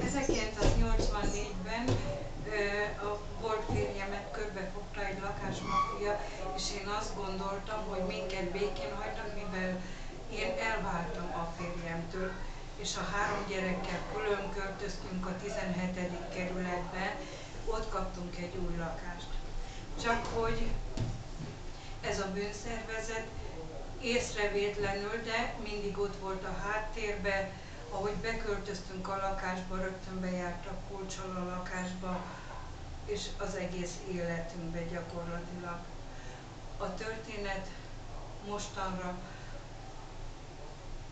1984-ben a volt férjemet körbefogta egy lakásmafia, és én azt gondoltam, hogy minket békén hagynak, mivel én elváltam a férjemtől, és a 3 gyerekkel külön költöztünk a 17. kerületbe, ott kaptunk egy új lakást. Csak hogy ez a bűnszervezet észrevétlenül, de mindig ott volt a háttérben, ahogy beköltöztünk a lakásba, rögtön bejártak kulccsal a lakásba, és az egész életünkben gyakorlatilag. A történet mostanra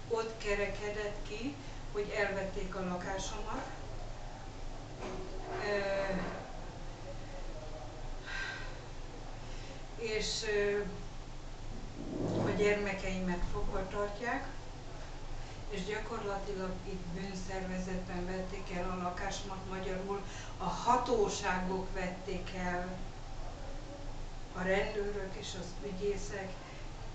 ott kerekedett ki, hogy elvették a lakásomat, és a gyermekeimet fogva tartják, és gyakorlatilag itt bűnszervezetben vették el a lakásomat, magyarul a hatóságok vették el, a rendőrök és az ügyészek.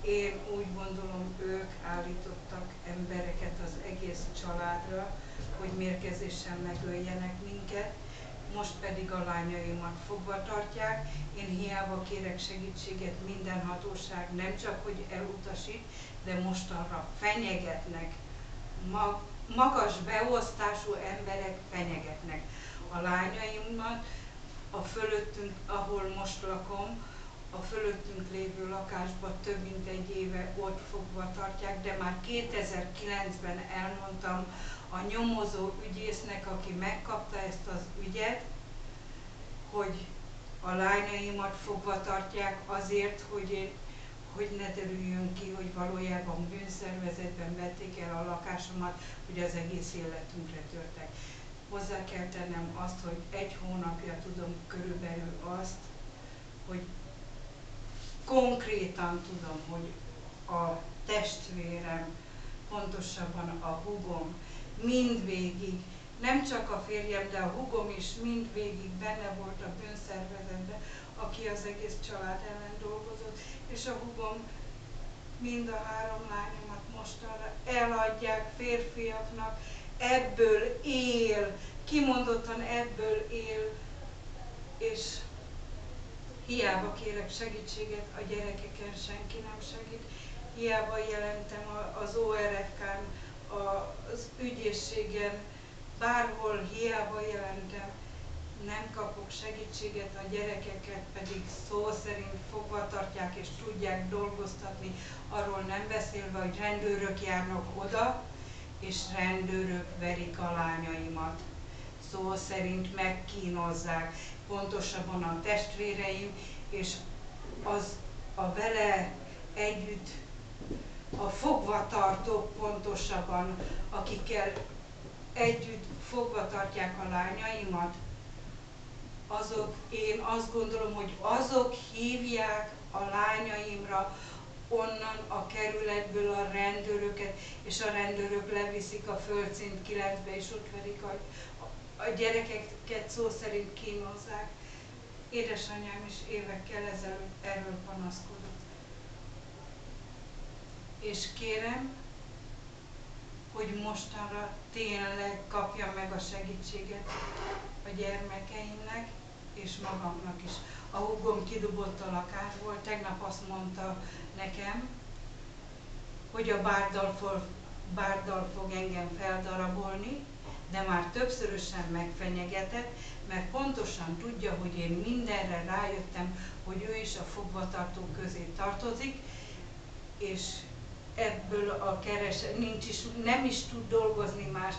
Én úgy gondolom, ők állítottak embereket az egész családra, hogy mérgezéssel megöljenek minket, most pedig a lányaimat fogva tartják. Én hiába kérek segítséget, minden hatóság nem csak hogy elutasít, de mostanra fenyegetnek. Magas beosztású emberek fenyegetnek a lányaimat, a fölöttünk, ahol most lakom, a fölöttünk lévő lakásban több mint egy éve ott fogva tartják, de már 2009-ben elmondtam a nyomozó ügyésznek, aki megkapta ezt az ügyet, hogy a lányaimat fogva tartják azért, hogy ne derüljön ki, hogy valójában bűnszervezetben vették el a lakásomat, hogy az egész életünkre törtek. Hozzá kell tennem azt, hogy 1 hónapja tudom körülbelül azt, hogy konkrétan tudom, hogy a testvérem, pontosabban a húgom mindvégig, nem csak a férjem, de a húgom is mindvégig benne volt a bűnszervezetben, aki az egész család ellen dolgozott, és a húgom mind a 3 lányomat mostanra eladják férfiaknak, ebből él, kimondottan ebből él, és hiába kérek segítséget, a gyerekeken senki nem segít, hiába jelentem az ORFK-n, az ügyészségen, bárhol hiába jelentem, nem kapok segítséget, a gyerekeket pedig szó szerint fogva tartják és tudják dolgoztatni, arról nem beszélve, hogy rendőrök járnak oda, és rendőrök verik a lányaimat. Szó szerint megkínozzák, pontosabban a testvéreim, és a vele együtt a fogvatartók pontosabban, akikkel együtt fogva tartják a lányaimat, azok, én azt gondolom, hogy azok hívják a lányaimra onnan a kerületből a rendőröket, és a rendőrök leviszik a Földszint 9-be, és ott verik a gyerekeket, szó szerint kínozzák. Édesanyám is évekkel ezelőtt erről panaszkodott. És kérem, hogy mostanra tényleg kapja meg a segítséget a gyermekeimnek, és magamnak is. A húgom kidobott a lakásból, tegnap azt mondta nekem, hogy a bárdal fog engem feldarabolni, de már többszörösen megfenyegetett, mert pontosan tudja, hogy én mindenre rájöttem, hogy ő is a fogvatartók közé tartozik, és ebből a nem is tud dolgozni más,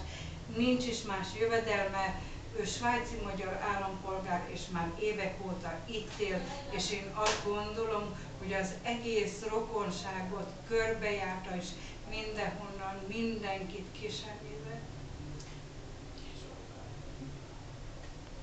nincs is más jövedelme, ő svájci magyar állampolgár, és már évek óta itt él, és én azt gondolom, hogy az egész rokonságot körbejárta, és mindenhonnan mindenkit kisegített.